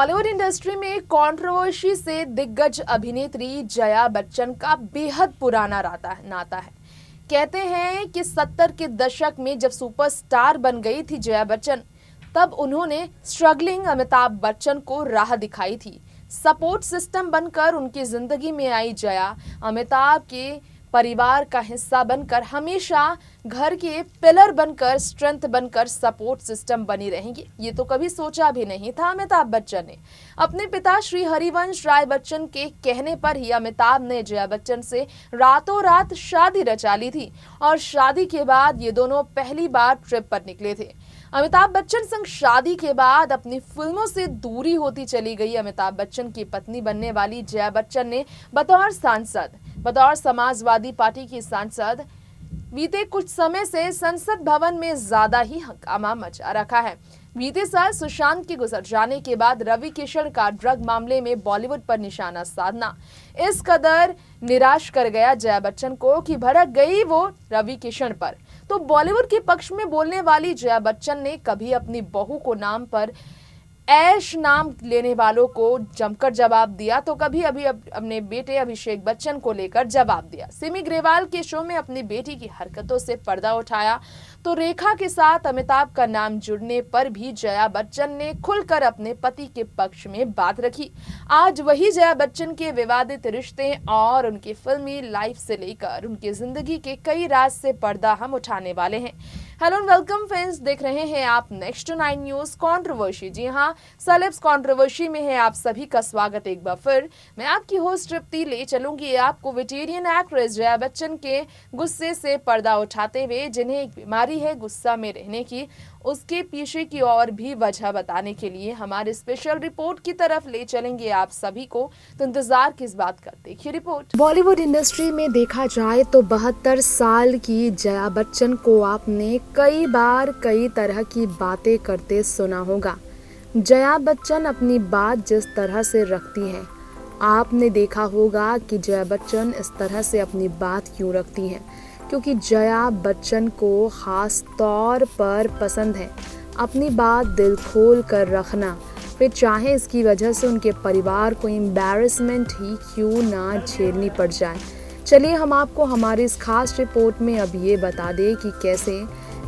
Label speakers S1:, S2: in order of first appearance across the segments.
S1: Bollywood industry में controversy से दिग्गज अभिनेत्री जया बच्चन का बेहद पुराना नाता है। कहते हैं कि 70 के दशक में जब सुपरस्टार बन गई थी जया बच्चन, तब उन्होंने स्ट्रगलिंग अमिताभ बच्चन को राह दिखाई थी। सपोर्ट सिस्टम बनकर उनकी जिंदगी में आई जया अमिताभ के परिवार का हिस्सा बनकर हमेशा घर के पिलर बनकर, स्ट्रेंथ बनकर सपोर्ट सिस्टम बनी रहेंगी। ये तो कभी सोचा भी नहीं था अमिताभ बच्चन ने। अपने पिता श्री हरिवंश राय बच्चन के कहने पर ही अमिताभ ने जया बच्चन से रातों रात शादी रचा ली थी और शादी के बाद ये दोनों पहली बार ट्रिप पर निकले थे। अमिताभ बच्चन संग शादी के बाद अपनी फिल्मों से दूरी होती चली गई। अमिताभ बच्चन की पत्नी बनने वाली जया बच्चन ने बतौर समाजवादी पार्टी की सांसद बीते कुछ समय से संसद भवन में ज्यादा ही हंगामा मचा रखा है। बीते साल सुशांत के गुजर जाने के बाद रवि किशन का ड्रग मामले में बॉलीवुड पर निशाना साधना इस कदर निराश कर गया जया बच्चन को कि भड़क गई वो रवि किशन पर। तो बॉलीवुड के पक्ष में बोलने वाली जया बच्चन ने कभी अपनी बहू को नाम पर ऐश नाम लेने वालों को जमकर जवाब दिया, तो कभी अपने बेटे अभिषेक बच्चन को लेकर जवाब दिया। सिमी ग्रेवाल के शो में अपनी बेटी की हरकतों से पर्दा उठाया, तो रेखा के साथ अमिताभ का नाम जुड़ने पर भी जया बच्चन ने खुलकर अपने पति के पक्ष में बात रखी। आज वही जया बच्चन के विवादित रिश्ते और उनकी फिल्मी लाइफ से लेकर उनकी जिंदगी के कई राज से पर्दा हम उठाने वाले हैं। हेलो एंड वेलकम फ्रेंड्स, देख रहे हैं आप नेक्स्ट 9 न्यूज कंट्रोवर्सी। जी हाँ, सेलेब्स कंट्रोवर्सी में है आप सभी का स्वागत। एक बार फिर मैं आपकी होस्ट तृप्ति ले चलूंगी आपको वेटेरियन एक्ट्रेस जया बच्चन के गुस्से से पर्दा उठाते हुए, जिन्हें एक बीमारी है गुस्सा में रहने की, उसके पीछे की और भी वजह बताने के लिए हमारे स्पेशल रिपोर्ट की तरफ ले चलेंगे आप सभी को। तो इंतजार किस बात का, देखिए रिपोर्ट। बॉलीवुड इंडस्ट्री में देखा जाए तो 72 साल की जया बच्चन को आपने कई बार कई तरह की बातें करते सुना होगा। जया बच्चन अपनी बात जिस तरह से रखती हैं, आपने देखा होगा कि जया बच्चन इस तरह से अपनी बात क्यों रखती हैं, क्योंकि जया बच्चन को ख़ास तौर पर पसंद है अपनी बात दिल खोल कर रखना, फिर चाहे इसकी वजह से उनके परिवार को एम्बैरेसमेंट ही क्यों ना झेलनी पड़ जाए। चलिए हम आपको हमारी इस खास रिपोर्ट में अब ये बता दें कि कैसे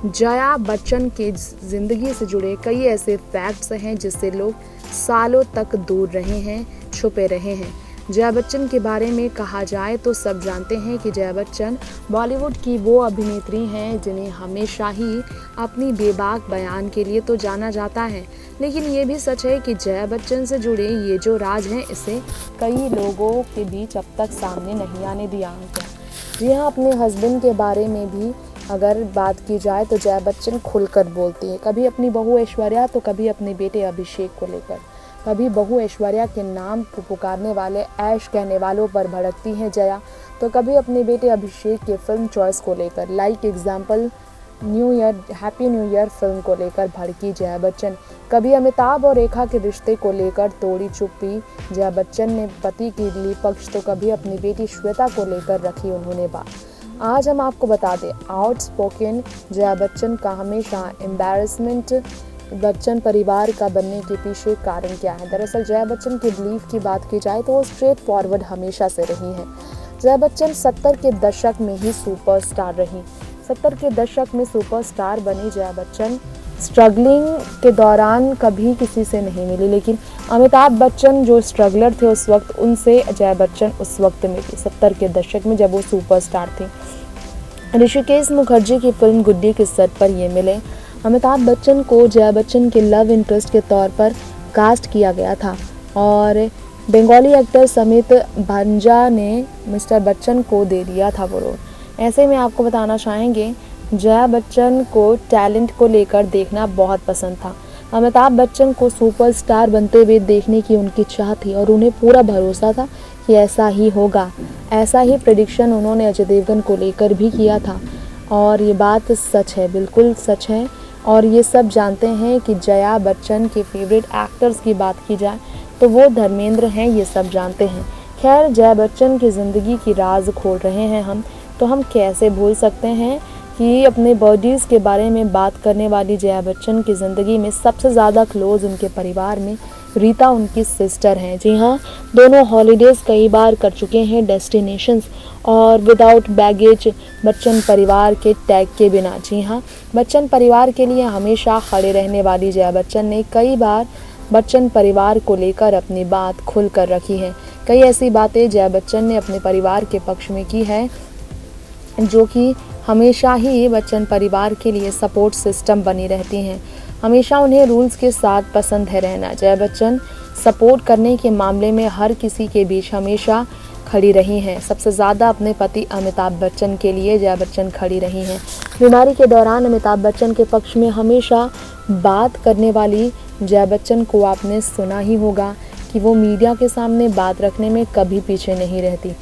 S1: जया बच्चन के ज़िंदगी से जुड़े कई ऐसे फैक्ट्स हैं जिससे लोग सालों तक दूर रहे हैं, छुपे रहे हैं। जया बच्चन के बारे में कहा जाए तो सब जानते हैं कि जया बच्चन बॉलीवुड की वो अभिनेत्री हैं जिन्हें हमेशा ही अपनी बेबाक बयान के लिए तो जाना जाता है, लेकिन ये भी सच है कि जया बच्चन से जुड़े ये जो राज हैं इसे कई लोगों के बीच अब तक सामने नहीं आने दिया गया। जी हाँ, अपने हस्बैंड के बारे में भी अगर बात की जाए तो जया बच्चन खुलकर बोलती है, कभी अपनी बहू ऐश्वर्या तो कभी अपने बेटे अभिषेक को लेकर। कभी बहू ऐश्वर्या के नाम को पुकारने वाले ऐश कहने वालों पर भड़कती हैं जया, तो कभी अपने बेटे अभिषेक के फिल्म चॉइस को लेकर, like example happy new year film को लेकर भड़की जया बच्चन। कभी अमिताभ और रेखा के रिश्ते को लेकर तोड़ी चुप्पी जया बच्चन ने पति के लिए पक्ष, तो कभी अपनी बेटी श्वेता को लेकर रखी उन्होंने बात। आज हम आपको बता दें आउटस्पोकन जया बच्चन का हमेशा एम्बैरेसमेंट बच्चन परिवार का बनने के पीछे कारण क्या है। दरअसल जया बच्चन के बिलीफ की बात की जाए तो वो स्ट्रेट फॉरवर्ड हमेशा से रही हैं। जया बच्चन 70 के दशक में ही सुपरस्टार रही। 70 के दशक में सुपरस्टार बनी जया बच्चन स्ट्रगलिंग के दौरान कभी किसी से नहीं मिली, लेकिन अमिताभ बच्चन जो स्ट्रगलर थे उस वक्त, उनसे जया बच्चन उस वक्त मिली 70 के दशक में जब वो सुपरस्टार थी। ऋषिकेश मुखर्जी की फिल्म गुड्डी के सेट पर ये मिले। अमिताभ बच्चन को जया बच्चन के लव इंटरेस्ट के तौर पर कास्ट किया गया था और बंगाली एक्टर समित भांजा ने मिस्टर बच्चन को दे दिया था वो रोल। ऐसे में आपको बताना चाहेंगे जया बच्चन को टैलेंट को लेकर देखना बहुत पसंद था। अमिताभ बच्चन को सुपरस्टार बनते हुए देखने की उनकी चाह थी और उन्हें पूरा भरोसा था कि ऐसा ही होगा। ऐसा ही प्रेडिक्शन उन्होंने अजय देवगन को लेकर भी किया था और ये बात सच है, बिल्कुल सच है। और ये सब जानते हैं कि जया बच्चन के फेवरेट एक्टर्स की बात की जाए तो वो धर्मेंद्र हैं, ये सब जानते हैं। खैर, जया बच्चन की ज़िंदगी की राज खोल रहे हैं हम, तो हम कैसे भूल सकते हैं कि अपने बॉडीज़ के बारे में बात करने वाली जया बच्चन की ज़िंदगी में सबसे ज़्यादा क्लोज उनके परिवार में रीता उनकी सिस्टर हैं। जी हाँ, दोनों हॉलीडेज कई बार कर चुके हैं डेस्टिनेशंस और विदाउट बैगेज बच्चन परिवार के टैग के बिना। जी हाँ, बच्चन परिवार के लिए हमेशा खड़े रहने वाली जया बच्चन ने कई बार बच्चन परिवार को लेकर अपनी बात खुल कर रखी है। कई ऐसी बातें जया बच्चन ने अपने परिवार के पक्ष में की है जो कि हमेशा ही बच्चन परिवार के लिए सपोर्ट सिस्टम बनी रहती हैं। हमेशा उन्हें रूल्स के साथ पसंद है रहना। जया बच्चन सपोर्ट करने के मामले में हर किसी के बीच हमेशा खड़ी रही हैं। सबसे ज़्यादा अपने पति अमिताभ बच्चन के लिए जया बच्चन खड़ी रही हैं। बीमारी के दौरान अमिताभ बच्चन के पक्ष में हमेशा बात करने वाली जया बच्चन को आपने सुना ही होगा कि वो मीडिया के सामने बात रखने में कभी पीछे नहीं रहती।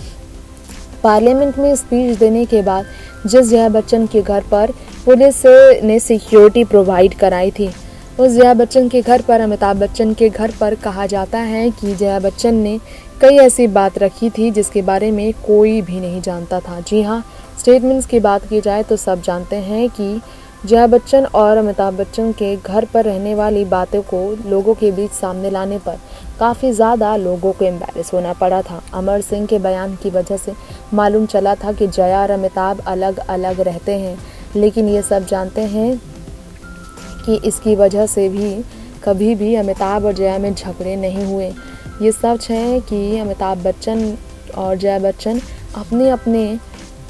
S1: पार्लियामेंट में स्पीच देने के बाद जिस जया बच्चन के घर पर पुलिस ने सिक्योरिटी प्रोवाइड कराई थी, उस जया बच्चन के घर पर, अमिताभ बच्चन के घर पर कहा जाता है कि जया बच्चन ने कई ऐसी बात रखी थी जिसके बारे में कोई भी नहीं जानता था। जी हाँ, स्टेटमेंट्स की बात की जाए तो सब जानते हैं कि जया बच्चन और अमिताभ बच्चन के घर पर रहने वाली बातों को लोगों के बीच सामने लाने पर काफ़ी ज़्यादा लोगों को एम्बैरेस होना पड़ा था। अमर सिंह के बयान की वजह से मालूम चला था कि जया और अमिताभ अलग अलग रहते हैं, लेकिन ये सब जानते हैं कि इसकी वजह से भी कभी भी अमिताभ और जया में झगड़े नहीं हुए। ये सच है कि अमिताभ बच्चन और जया बच्चन अपने अपने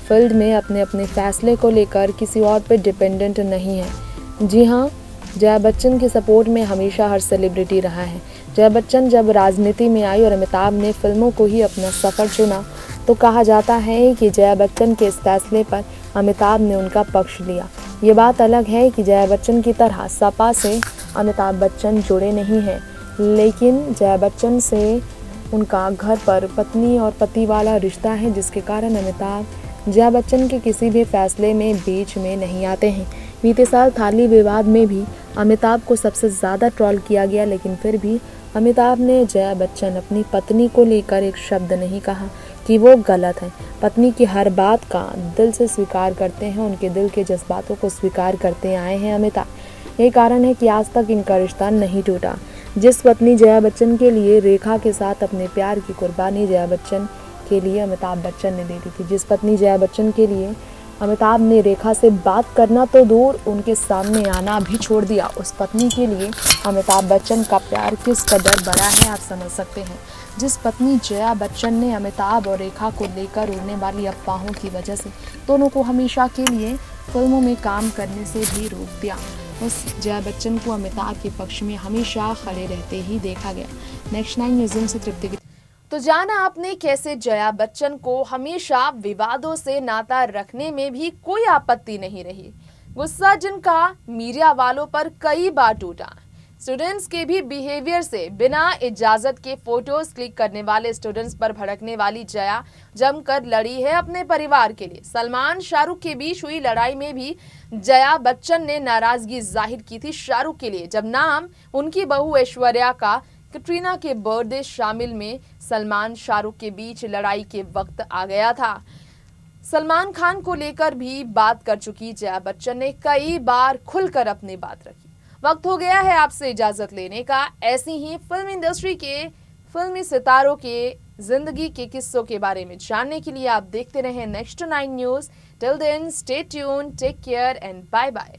S1: फील्ड में अपने अपने फैसले को लेकर किसी और पे डिपेंडेंट नहीं है। जी हाँ, जया बच्चन के सपोर्ट में हमेशा हर सेलिब्रिटी रहा है। जया बच्चन जब राजनीति में आई और अमिताभ ने फिल्मों को ही अपना सफ़र चुना तो कहा जाता है कि जया बच्चन के इस फैसले पर अमिताभ ने उनका पक्ष लिया। ये बात अलग है कि जया बच्चन की तरह सपा से अमिताभ बच्चन जुड़े नहीं हैं, लेकिन जया बच्चन से उनका घर पर पत्नी और पति वाला रिश्ता है, जिसके कारण अमिताभ जया बच्चन के किसी भी फैसले में बीच में नहीं आते हैं। बीते साल थाली विवाद में भी अमिताभ को सबसे ज़्यादा ट्रोल किया गया, लेकिन फिर भी अमिताभ ने जया बच्चन अपनी पत्नी को लेकर एक शब्द नहीं कहा कि वो गलत है। पत्नी की हर बात का दिल से स्वीकार करते हैं, उनके दिल के जज्बातों को स्वीकार करते आए हैं अमिताभ। यही कारण है कि आज तक इनका रिश्ता नहीं टूटा। जिस पत्नी जया बच्चन के लिए रेखा के साथ अपने प्यार की कुर्बानी जया बच्चन के लिए अमिताभ बच्चन ने दे दी थी, जिस पत्नी जया बच्चन के लिए अमिताभ ने रेखा से बात करना तो दूर उनके सामने आना भी छोड़ दिया, उस पत्नी के लिए अमिताभ बच्चन का प्यार किस कदर बड़ा है आप समझ सकते हैं। जिस पत्नी जया बच्चन ने अमिताभ और रेखा को लेकर उड़ने वाली अफवाहों की वजह से दोनों को हमेशा के लिए फिल्मों में काम करने से भी रोक दिया, उस जया बच्चन को अमिताभ के पक्ष में हमेशा खड़े रहते ही देखा गया। नेक्स्ट 9 न्यूज़ से तृप्ति। तो जाना आपने कैसे जया बच्चन को हमेशा विवादों से नाता रखने में भी कोई आपत्ति नहीं रही। गुस्सा जिनका मीडिया वालों पर कई बार टूटा। स्टूडेंट्स के भी बिहेवियर से बिना इजाजत के फोटोज क्लिक करने वाले स्टूडेंट्स पर भड़कने वाली जया जमकर लड़ी है अपने परिवार के लिए। सलमान शाहरुख के बीच हुई लड़ाई में भी जया बच्चन ने नाराजगी जाहिर की थी शाहरुख के लिए, जब नाम उनकी बहू ऐश्वर्या का कटरीना के बर्थडे शामिल में सलमान शाहरुख के बीच लड़ाई के वक्त आ गया था। सलमान खान को लेकर भी बात कर चुकी जया बच्चन ने कई बार खुलकर अपनी बात रखी। वक्त हो गया है आपसे इजाजत लेने का। ऐसी ही फिल्म इंडस्ट्री के फिल्मी सितारों के जिंदगी के किस्सों के बारे में जानने के लिए आप देखते रहें next 9 news. Till then stay tuned, take care and bye bye.